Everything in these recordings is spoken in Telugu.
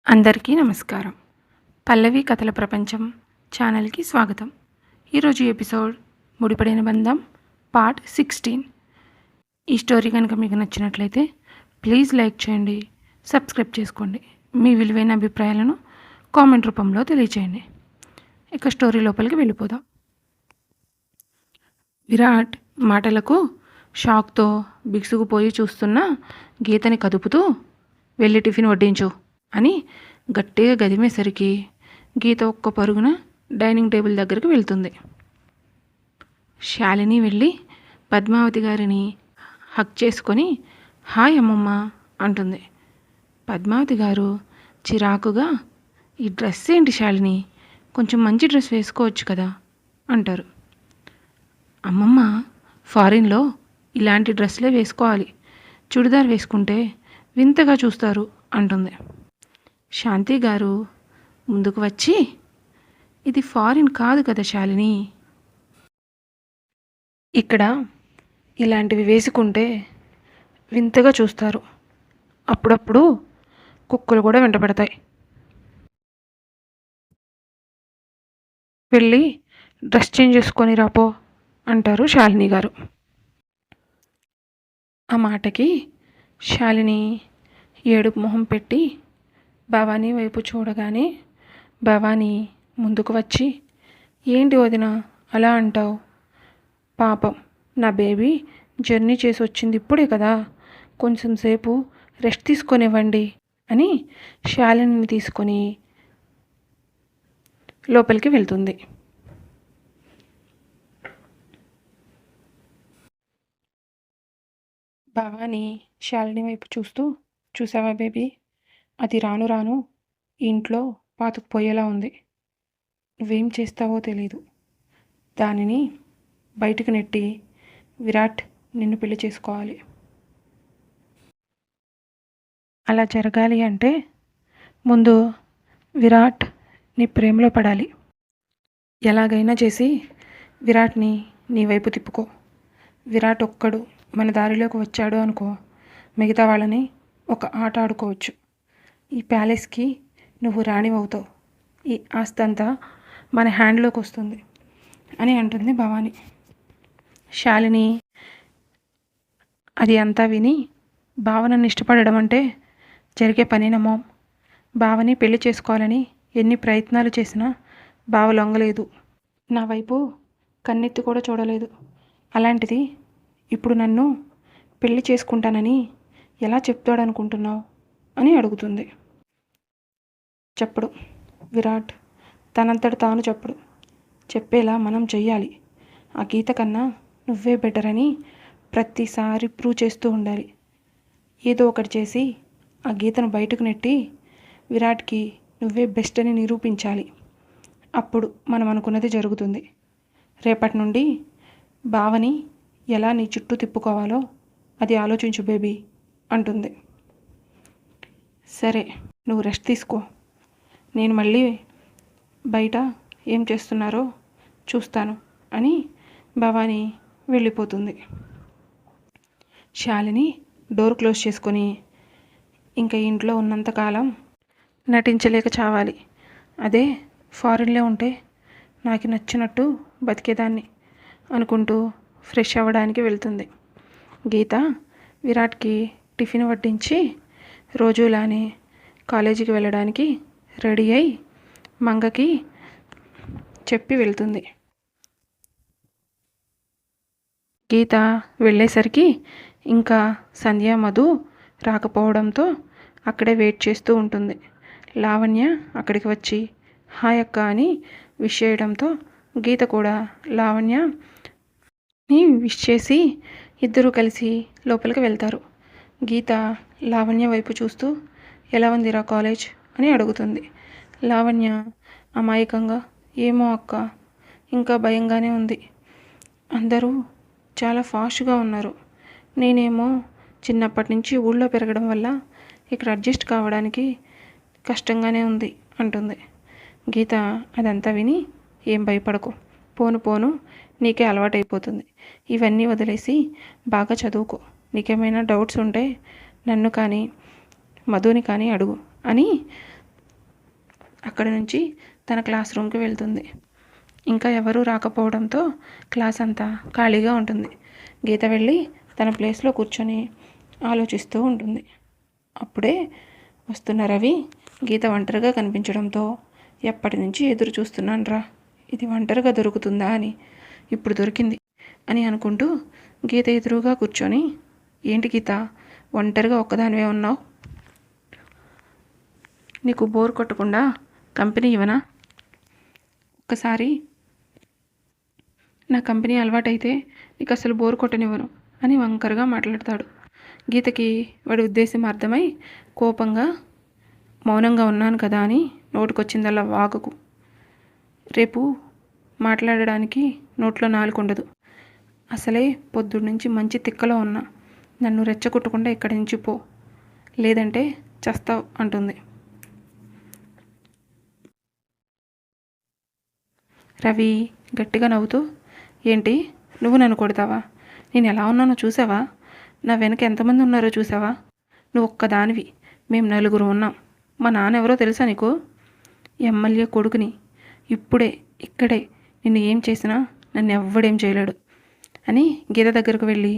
అందరికీ నమస్కారం. పల్లవి కథల ప్రపంచం ఛానల్కి స్వాగతం. ఈరోజు ఎపిసోడ్ ముడిపడిన బంధం పార్ట్ 16. ఈ స్టోరీ కనుక మీకు నచ్చినట్లయితే ప్లీజ్ లైక్ చేయండి, సబ్స్క్రైబ్ చేసుకోండి. మీ విలువైన అభిప్రాయాలను కామెంట్ రూపంలో తెలియచేయండి. ఇక స్టోరీ లోపలికి వెళ్ళిపోదాం. విరాట్ మాటలకు షాక్తో బిగుసుకుపోయి చూస్తున్న గీతని కదుపుతూ వెళ్ళి టిఫిన్ వడ్డించు అని గట్టిగా గదిమేసరికి గీత ఒక్క పరుగున డైనింగ్ టేబుల్ దగ్గరికి వెళ్తుంది. శాలిని వెళ్ళి పద్మావతి గారిని హక్ చేసుకొని హాయ్ అమ్మమ్మ అంటుంది. పద్మావతి గారు చిరాకుగా ఈ డ్రెస్ ఏంటి శాలిని, కొంచెం మంచి డ్రెస్ వేసుకోవచ్చు కదా అంటారు. అమ్మమ్మ ఫారిన్లో ఇలాంటి డ్రెస్లే వేసుకోవాలి, చుడిదార్ వేసుకుంటే వింతగా చూస్తారు అంటుంది. శాంతి గారు ముందుకు వచ్చి ఇది ఫారిన్ కాదు కదా శాలిని, ఇక్కడ ఇలాంటివి వేసుకుంటే వింతగా చూస్తారు, అప్పుడప్పుడు కుక్కలు కూడా వెంటపడతాయి, వెళ్ళి డ్రెస్ చేంజ్ చేసుకొని రాపో అంటారు శాలిని గారు. ఆ మాటకి శాలిని ఏడుపు మొహం పెట్టి భవానీ వైపు చూడగానే భవానీ ముందుకు వచ్చి ఏంటి వదిన అలా అంటావు, పాపం నా బేబీ జర్నీ చేసి వచ్చింది ఇప్పుడే కదా, కొంచెం సేపు రెస్ట్ తీసుకొనివ్వండి అని శాలిని తీసుకొని లోపలికి వెళ్తుంది. భవానీ శాలిని వైపు చూస్తూ చూసావా బేబీ, అది రాను రాను ఇంట్లో పాతుకుపోయేలా ఉంది, నువ్వేం చేస్తావో తెలీదు, దానిని బయటకు నెట్టి విరాట్ నిన్ను పెళ్లి చేసుకోవాలి, అలా జరగాలి అంటే ముందు విరాట్ నీ ప్రేమలో పడాలి, ఎలాగైనా చేసి విరాట్ని నీ వైపు తిప్పుకో, విరాట్ ఒక్కడు మన దారిలోకి వచ్చాడు అనుకో, మిగతా వాళ్ళని ఒక ఆట ఆడుకోవచ్చు, ఈ ప్యాలెస్కి నువ్వు రాణివవుతావు, ఈ ఆస్తి అంతా మన హ్యాండ్లోకి వస్తుంది అని అంటుంది భవానీ. శాలిని అది అంతా విని భావనని ఇష్టపడడం అంటే జరిగే పనేనమ్మో, భావని పెళ్లి చేసుకోవాలని ఎన్ని ప్రయత్నాలు చేసినా బావ లొంగలేదు, నా వైపు కన్నెత్తి కూడా చూడలేదు, అలాంటిది ఇప్పుడు నన్ను పెళ్లి చేసుకుంటానని ఎలా చెప్తాడనుకుంటున్నావు అని అడుగుతుంది. చెప్పడు విరాట్, తనంతట తాను చెప్పడు, చెప్పేలా మనం చెయ్యాలి, ఆ గీత కన్నా నువ్వే బెటర్ అని ప్రతిసారి ప్రూవ్ చేస్తూ ఉండాలి, ఏదో ఒకటి చేసి ఆ గీతను బయటకు నెట్టి విరాట్కి నువ్వే బెస్ట్ అని నిరూపించాలి, అప్పుడు మనం అనుకున్నది జరుగుతుంది, రేపటి నుండి భావని ఎలా నీ చుట్టూ తిప్పుకోవాలో అది ఆలోచించు బేబీ అంటుంది. సరే నువ్వు రెస్ట్ తీసుకో, నేను మళ్ళీ బయట ఏం చేస్తున్నారో చూస్తాను అని భవానీ వెళ్ళిపోతుంది. శాలిని డోర్ క్లోజ్ చేసుకొని ఇంకా ఇంట్లో ఉన్నంతకాలం నటించలేక చావాలి, అదే ఫారిన్లో ఉంటే నాకు నచ్చినట్టు బతికేదాన్ని అనుకుంటూ ఫ్రెష్ అవ్వడానికి వెళ్తుంది. గీత విరాట్కి టిఫిన్ వడ్డించి రోజులానే కాలేజీకి వెళ్ళడానికి రెడీ అయి మంగకి చెప్పి వెళ్తుంది. గీత వెళ్ళేసరికి ఇంకా సంధ్య మధు రాకపోవడంతో అక్కడే వెయిట్ చేస్తూ ఉంటుంది. లావణ్య అక్కడికి వచ్చి హాయ్ అక్క అని విష్ చేయడంతో గీత కూడా లావణ్యని విష్ చేసి ఇద్దరూ కలిసి లోపలికి వెళ్తారు. గీత లావణ్య వైపు చూస్తూ ఎలా ఉందిరా కాలేజ్ అని అడుగుతుంది. లావణ్య అమాయకంగా ఏమో అక్క, ఇంకా భయంగానే ఉంది, అందరూ చాలా ఫాస్ట్గా ఉన్నారు, నేనేమో చిన్నప్పటి నుంచి ఊళ్ళో పెరగడం వల్ల ఇక్కడ అడ్జస్ట్ కావడానికి కష్టంగానే ఉంది అంటుంది. గీత అదంతా విని ఏం భయపడకు, పోను పోను నీకే అలవాటైపోతుంది, ఇవన్నీ వదిలేసి బాగా చదువుకో, నీకేమైనా డౌట్స్ ఉంటే నన్ను కానీ మధుని కానీ అడుగు అని అక్కడి నుంచి తన క్లాస్ రూమ్కి వెళ్తుంది. ఇంకా ఎవరూ రాకపోవడంతో క్లాస్ అంతా ఖాళీగా ఉంటుంది. గీత వెళ్ళి తన ప్లేస్లో కూర్చొని ఆలోచిస్తూ ఉంటుంది. అప్పుడే వస్తున్న రవి గీత ఒంటరిగా కనిపించడంతో, ఎప్పటి నుంచి ఎదురు చూస్తున్నాను రా, ఇది ఒంటరిగా దొరుకుతుందా అని, ఇప్పుడు దొరికింది అని అనుకుంటూ గీత ఎదురుగా కూర్చొని, ఏంటి గీత ఒంటరిగా ఒక్కదానివే ఉన్నావు, నీకు బోర్ కొట్టకుండా కంపెనీ ఇవ్వనా, ఒక్కసారి నా కంపెనీ అలవాటైతే నీకు అసలు బోర్ కొట్టనివ్వను అని వంకరగా మాట్లాడతాడు. గీతకి వాడి ఉద్దేశం అర్థమై కోపంగా, మౌనంగా ఉన్నాను కదా అని నోటికొచ్చిందల్లా వాగకు, రేపు మాట్లాడడానికి నోట్లో నాలుగుండదు, అసలే పొద్దున్న నుంచి మంచి తిక్కలో ఉన్నా, నన్ను రెచ్చగొట్టకుండా ఇక్కడి నుంచి పో, లేదంటే చస్తావు అంటుంది. రవి గట్టిగా నవ్వుతూ, ఏంటి నువ్వు నన్ను కొడతావా, నేను ఎలా ఉన్నానో చూసావా, నా వెనక ఎంతమంది ఉన్నారో చూసావా, నువ్వు ఒక్కదానివి, మేము నలుగురు ఉన్నాం, మా నాన్న ఎవరో తెలుసా నీకు, ఎమ్మెల్యే కొడుకుని, ఇప్పుడే ఇక్కడే నిన్ను ఏం చేసినా నన్ను ఎవ్వడేం చేయలేడు అని గీత దగ్గరకు వెళ్ళి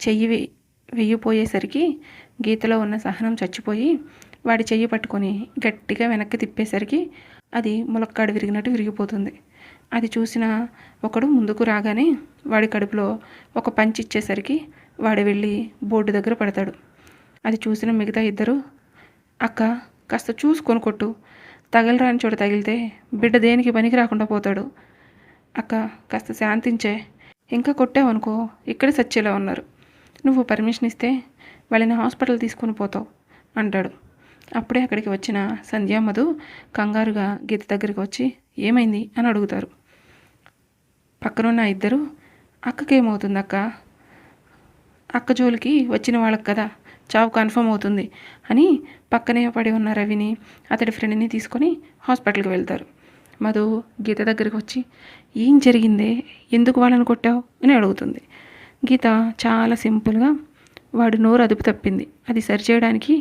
చెయ్యి వెయ్యిపోయేసరికి గీతలో ఉన్న సహనం చచ్చిపోయి వాడి చెయ్యి పట్టుకొని గట్టిగా వెనక్కి తిప్పేసరికి అది ములక్కాడు విరిగినట్టు విరిగిపోతుంది. అది చూసిన ఒకడు ముందుకు రాగానే వాడి కడుపులో ఒక పంచి ఇచ్చేసరికి వాడు వెళ్ళి బోర్డు దగ్గర పడతాడు. అది చూసిన మిగతా ఇద్దరు, అక్క కాస్త చూసుకొని కొట్టు, తగలరాని చోట తగిలితే బిడ్డ దేనికి పనికి రాకుండా పోతాడు, అక్క కాస్త శాంతించే, ఇంకా కొట్టావనుకో ఇక్కడే సచ్చేలా ఉన్నారు, నువ్వు పర్మిషన్ ఇస్తే వాళ్ళని హాస్పిటల్ తీసుకొని పోతావు అంటాడు. అప్పుడే అక్కడికి వచ్చిన సంధ్య మధు కంగారుగా గీత దగ్గరికి వచ్చి ఏమైంది అని అడుగుతారు. పక్కనున్న ఇద్దరు, అక్కకేమవుతుంది అక్క, అక్క జోలికి వచ్చిన వాళ్ళకి కదా చావు కన్ఫర్మ్ అవుతుంది అని పక్కనే పడి ఉన్న రవిని అతడి ఫ్రెండ్ని తీసుకొని హాస్పిటల్కి వెళ్తారు. మధు గీత దగ్గరికి వచ్చి ఏం జరిగిందే, ఎందుకు వాళ్ళని కొట్టావు అని అడుగుతుంది. గీత చాలా సింపుల్గా, వాడు నోరు అదుపు తప్పింది, అది సరిచేయడానికి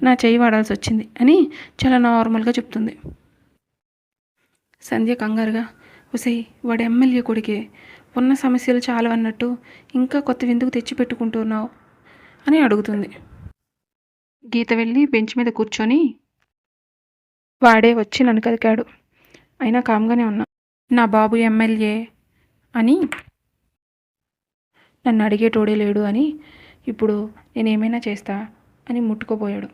నా చెయ్యి వాడాల్సి వచ్చింది అని చాలా నార్మల్గా చెప్తుంది. సంధ్య కంగారుగా, ఉసై వాడు ఎమ్మెల్యే కొడుకే, ఉన్న సమస్యలు చాలా అన్నట్టు ఇంకా కొత్త విందుకు తెచ్చిపెట్టుకుంటున్నావు అని అడుగుతుంది. గీత వెళ్ళి బెంచ్ మీద కూర్చొని, వాడే వచ్చి నన్ను కదికాడు, అయినా కామ్గానే ఉన్నా, నా బాబు ఎమ్మెల్యే అని నన్ను అడిగేటోడే లేడు అని, ఇప్పుడు నేనేమైనా చేస్తా అని ముట్టుకోపోయాడు,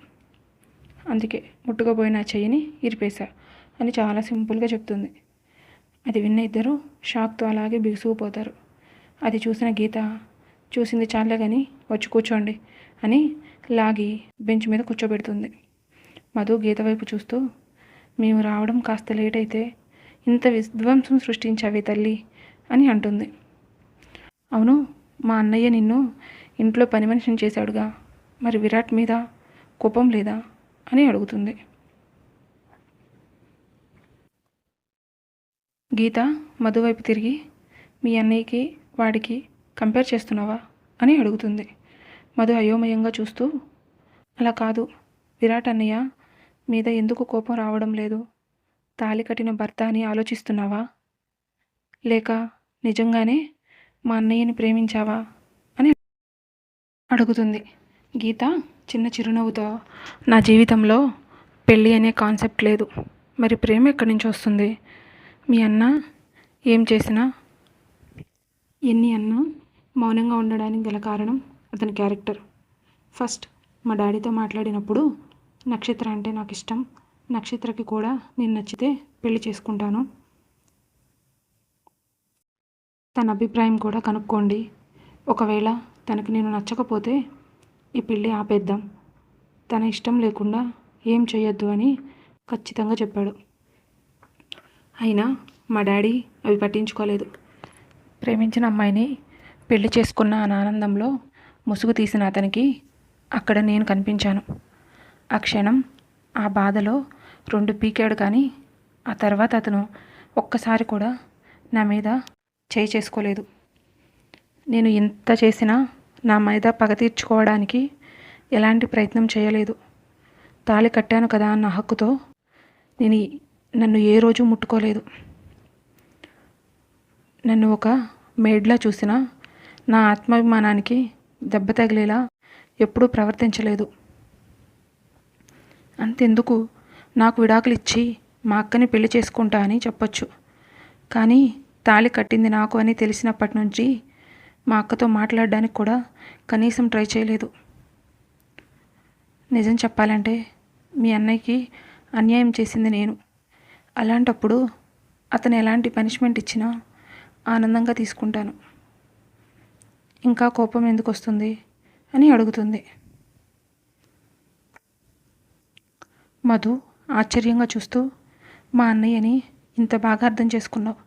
అందుకే ముట్టుకోపోయిన చెయ్యిని ఇరిపేశా అని చాలా సింపుల్గా చెప్తుంది. అది విన్న ఇద్దరు షాక్తో అలాగే బిగుసుకుపోతారు. అది చూసిన గీత, చూసింది చాలే కానీ వచ్చి కూర్చోండి అని లాగి బెంచ్ మీద కూర్చోబెడుతుంది. మధు గీత వైపు చూస్తూ, మేము రావడం కాస్త లేట్ అయితే ఇంత విధ్వంసం సృష్టించావే తల్లి అని అంటుంది. అవును, మా అన్నయ్య నిన్ను ఇంట్లో పని మనిషిని చేశాడుగా, మరి విరాట్ మీద కోపం లేదా అని అడుగుతుంది. గీత మధు వైపు తిరిగి, మీ అన్నయ్యకి వాడికి కంపేర్ చేస్తున్నావా అని అడుగుతుంది. మధు అయోమయంగా చూస్తూ, అలా కాదు, విరాట్ అన్నయ్య మీద ఎందుకు కోపం రావడం లేదు, తాళి కట్టిన భర్త అని ఆలోచిస్తున్నావా, లేక నిజంగానే మా అన్నయ్యని ప్రేమించావా అని అడుగుతుంది. గీత చిన్న చిరునవ్వుతో, నా జీవితంలో పెళ్ళి అనే కాన్సెప్ట్ లేదు, మరి ప్రేమ ఎక్కడి నుంచి వస్తుంది, మీ అన్న ఏం చేసినా ఎన్ని అన్నా మౌనంగా ఉండడానికి గల కారణం అతని క్యారెక్టర్. ఫస్ట్ మా డాడీతో మాట్లాడినప్పుడు నక్షత్ర అంటే నాకు ఇష్టం, నక్షత్రకి కూడా నేను నచ్చితే పెళ్లి చేసుకుంటాను, తన అభిప్రాయం కూడా కనుక్కోండి, ఒకవేళ తనకి నేను నచ్చకపోతే ఈ పెళ్ళి ఆపేద్దాం, తన ఇష్టం లేకుండా ఏం చేయొద్దు అని ఖచ్చితంగా చెప్పాడు. అయినా మా డాడీ అవి పట్టించుకోలేదు. ప్రేమించిన అమ్మాయిని పెళ్లి చేసుకున్న ఆనందంలో ముసుగు తీసిన అతనికి అక్కడ నేను కనిపించాను. ఆ క్షణం ఆ బాధలో 2 పీకాడు, కానీ ఆ తర్వాత అతను ఒక్కసారి కూడా నా మీద చేయి చేసుకోలేదు. నేను ఇంత చేసినా నా మీద పగ తీర్చుకోవడానికి ఎలాంటి ప్రయత్నం చేయలేదు. తాళి కట్టాను కదా అన్న హక్కుతో నేను నన్ను ఏ రోజు ముట్టుకోలేదు. నన్ను ఒక మేడ్లా చూసినా నా ఆత్మాభిమానానికి దెబ్బ తగిలేలా ఎప్పుడూ ప్రవర్తించలేదు. అంతెందుకు, నాకు విడాకులు ఇచ్చి మా అక్కని పెళ్లి చేసుకుంటా అని చెప్పొచ్చు. కానీ తాళి కట్టింది నాకు అని తెలిసినప్పటి నుంచి మా అక్కతో మాట్లాడడానికి కూడా కనీసం ట్రై చేయలేదు. నిజం చెప్పాలంటే మీ అన్నయ్యకి అన్యాయం చేసింది నేను. అలాంటప్పుడు అతను ఎలాంటి పనిష్మెంట్ ఇచ్చినా ఆనందంగా తీసుకుంటాను. ఇంకా కోపం ఎందుకు వస్తుంది అని అడుగుతుంది. మధు ఆశ్చర్యంగా చూస్తూ, మా అన్నయ్యని ఇంత బాగా అర్థం చేసుకున్నావు,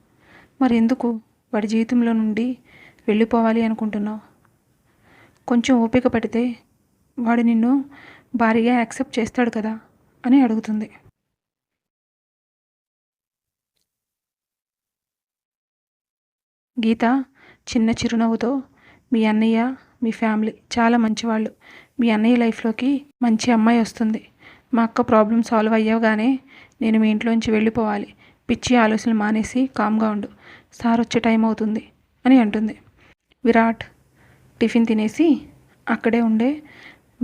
మరి ఎందుకు వాడి జీవితంలో నుండి వెళ్ళిపోవాలి అనుకుంటున్నావు? కొంచెం ఓపిక పడితే వాడు నిన్ను భారీగా యాక్సెప్ట్ చేస్తాడు కదా అని అడుగుతుంది. గీత చిన్న చిరునవ్వుతో, మీ అన్నయ్య మీ ఫ్యామిలీ చాలా మంచివాళ్ళు. మీ అన్నయ్య లైఫ్లోకి మంచి అమ్మాయి వస్తుంది. మా అక్క ప్రాబ్లం సాల్వ్ అయ్యగానే నేను మీ ఇంట్లోంచి వెళ్ళిపోవాలి. పిచ్చి ఆలోచనలు మానేసి కామ్గా ఉండు, సార్ వచ్చే టైం అవుతుంది అని అంటుంది. విరాట్ టిఫిన్ తినేసి అక్కడే ఉండే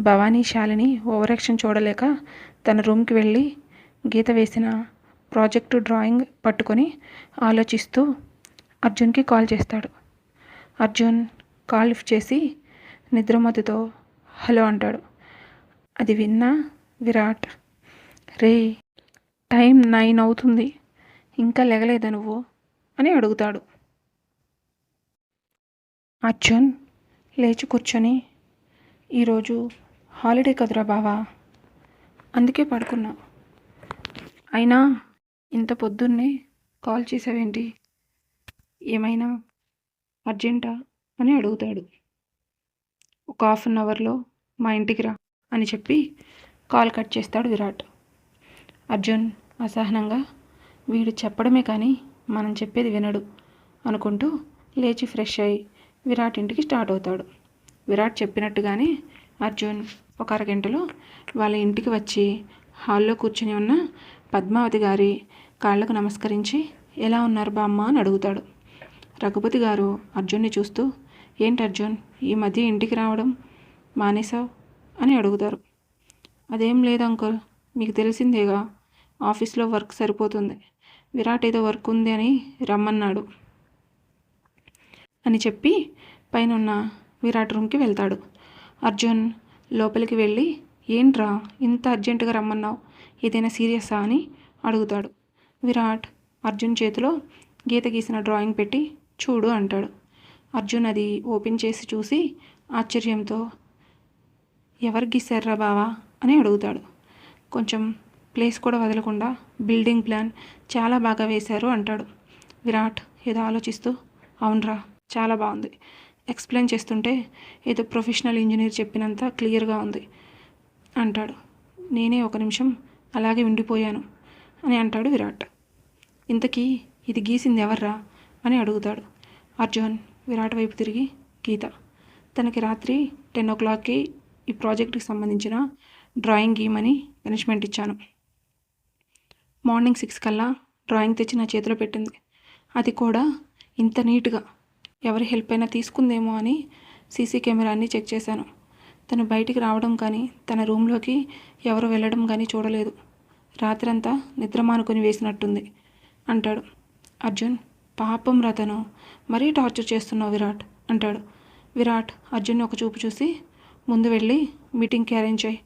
భవానీ శాలిని ఓవర్ యాక్షన్ చూడలేక తన రూమ్కి వెళ్ళి గీత వేసిన ప్రాజెక్టు డ్రాయింగ్ పట్టుకొని ఆలోచిస్తూ అర్జున్కి కాల్ చేస్తాడు. అర్జున్ కాల్ లిఫ్ట్ చేసి నిద్రమత్తుతో హలో అంటాడు. అది విన్న విరాట్, రే టైం 9 అవుతుంది, ఇంకా లెగలేదా నువ్వు అని అడుగుతాడు. అర్జున్ లేచి కూర్చొని, ఈరోజు హాలిడే కదురా బావా, అందుకే పడుకున్నా. అయినా ఇంత పొద్దున్నే కాల్ చేసావేంటి, ఏమైనా అర్జెంటా అని అడుగుతాడు. ఒక 1/2 అవర్లో మా ఇంటికి రా అని చెప్పి కాల్ కట్ చేస్తాడు విరాట్. అర్జున్ అసహనంగా, వీడు చెప్పడమే కానీ మనం చెప్పేది వినడు అనుకుంటూ లేచి ఫ్రెష్ అయ్యి విరాట్ ఇంటికి స్టార్ట్ అవుతాడు. విరాట్ చెప్పినట్టుగానే అర్జున్ ఒక అరగంటలో వాళ్ళ ఇంటికి వచ్చి హాల్లో కూర్చుని ఉన్న పద్మావతి గారి కాళ్లకు నమస్కరించి, ఎలా ఉన్నారు బామ్మ అని అడుగుతాడు. రఘుపతి గారు అర్జున్ని చూస్తూ, ఏంటి అర్జున్ ఈ మధ్య ఇంటికి రావడం మానేశావు అని అడుగుతారు. అదేం లేదు అంకుల్, మీకు తెలిసిందేగా, ఆఫీస్లో వర్క్ సరిపోతుంది. విరాట్ ఏదో వర్క్ ఉంది అని రమ్మన్నాడు అని చెప్పి పైన విరాట్ రూమ్కి వెళ్తాడు. అర్జున్ లోపలికి వెళ్ళి, ఏంట్రా ఇంత అర్జెంటుగా రమ్మన్నావు, ఏదైనా సీరియస్సా అని అడుగుతాడు. విరాట్ అర్జున్ చేతిలో గీత గీసిన డ్రాయింగ్ పెట్టి చూడు అంటాడు. అర్జున్ అది ఓపెన్ చేసి చూసి ఆశ్చర్యంతో, ఎవరు గీశారా బావా అని అడుగుతాడు. కొంచెం ప్లేస్ కూడా వదలకుండా బిల్డింగ్ ప్లాన్ చాలా బాగా వేశారు అంటాడు. విరాట్ ఏదో ఆలోచిస్తూ, అవునరా చాలా బాగుంది, ఎక్స్ప్లెయిన్ చేస్తుంటే ఏదో ప్రొఫెషనల్ ఇంజనీర్ చెప్పినంత క్లియర్గా ఉంది అంటాడు. నేనే ఒక నిమిషం అలాగే ఉండిపోయాను అని అంటాడు విరాట్. ఇంతకీ ఇది గీసింది ఎవర్రా అని అడుగుతాడు. అర్జున్ విరాట్ వైపు తిరిగి, గీత, తనకి రాత్రి 10 o'clockకి ఈ ప్రాజెక్టుకి సంబంధించిన డ్రాయింగ్ గీయమని పనిష్మెంట్ ఇచ్చాను. మార్నింగ్ 6 కల్లా డ్రాయింగ్ తెచ్చి నా చేతిలో పెట్టింది. అది కూడా ఇంత నీట్గా, ఎవరి హెల్ప్ అయినా తీసుకుందేమో అని సీసీ కెమెరా అన్నీ చెక్ చేశాను. తను బయటికి రావడం కానీ తన రూమ్లోకి ఎవరు వెళ్ళడం కానీ చూడలేదు. రాత్రంతా నిద్ర మానుకొని వేసినట్టుంది అంటాడు. అర్జున్, పాపం రా, తను మరీ టార్చర్ చేస్తున్నావు విరాట్ అంటాడు. విరాట్ అర్జున్ని ఒక చూపు చూసి, ముందు వెళ్ళి మీటింగ్కి అరేంజ్ చేయి,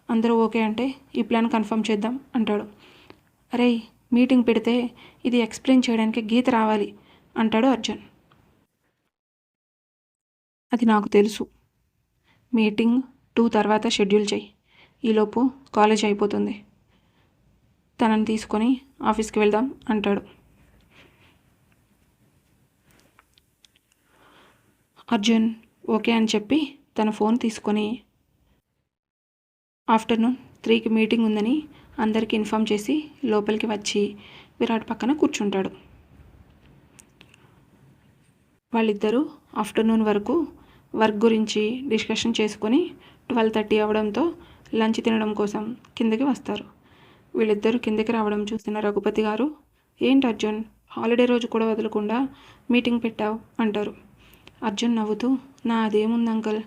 అందరూ ఓకే అంటే ఈ ప్లాన్ కన్ఫర్మ్ చేద్దాం అంటాడు. అరే మీటింగ్ పెడితే ఇది ఎక్స్ప్లెయిన్ చేయడానికి గీత రావాలి అంటాడు అర్జున్. అది నాకు తెలుసు, మీటింగ్ 2 తర్వాత షెడ్యూల్ చేయి, ఈలోపు కాలేజ్ అయిపోతుంది, తనని తీసుకొని ఆఫీస్కి వెళ్దాం అంటాడు. అర్జున్ ఓకే అని చెప్పి తన ఫోన్ తీసుకొని ఆఫ్టర్నూన్ 3కి మీటింగ్ ఉందని అందరికీ ఇన్ఫామ్ చేసి లోపలికి వచ్చి విరాట్ పక్కన కూర్చుంటాడు. వాళ్ళిద్దరూ ఆఫ్టర్నూన్ వరకు వర్క్ గురించి డిస్కషన్ చేసుకొని 12:30 అవడంతో లంచ్ తినడం కోసం కిందకి వస్తారు. వీళ్ళిద్దరూ కిందకి రావడం చూసిన రఘుపతి గారు, ఏంటి అర్జున్, హాలిడే రోజు కూడా వదలకుండా మీటింగ్ పెట్టావు అంటారు. అర్జున్ నవ్వుతూ, నా అదేముంది అంకల్,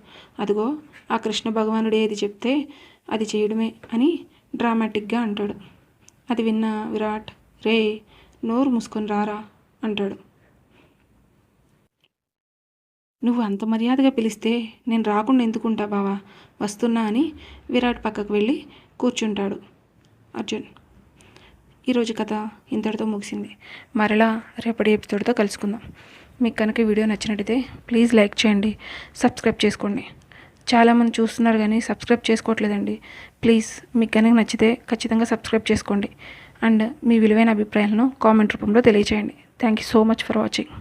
అదిగో ఆ కృష్ణ భగవానుడు ఏది చెప్తే అది చేయడమే అని డ్రామాటిక్గా అంటాడు. అది విన్న విరాట్, రే నోరు మూసుకొని రారా అంటాడు. నువ్వు అంత మర్యాదగా పిలిస్తే నేను రాకుండా ఎందుకుంటా బావా, వస్తున్నా అని విరాట్ పక్కకు వెళ్ళి కూర్చుంటాడు. అర్జున్, ఈరోజు కథ ఇంతటితో ముగిసింది. మరలా రేపటి ఎపిసోడ్తో కలుసుకుందాం. మీకు కనుక వీడియో నచ్చినట్టయితే ప్లీజ్ లైక్ చేయండి, సబ్స్క్రైబ్ చేసుకోండి. చాలామంది చూస్తున్నారు కానీ సబ్స్క్రైబ్ చేసుకోవట్లేదండి. ప్లీజ్ మీకు కనుక నచ్చితే ఖచ్చితంగా సబ్స్క్రైబ్ చేసుకోండి అండ్ మీ విలువైన అభిప్రాయాలను కామెంట్ రూపంలో తెలియచేయండి. Thank you so much for watching.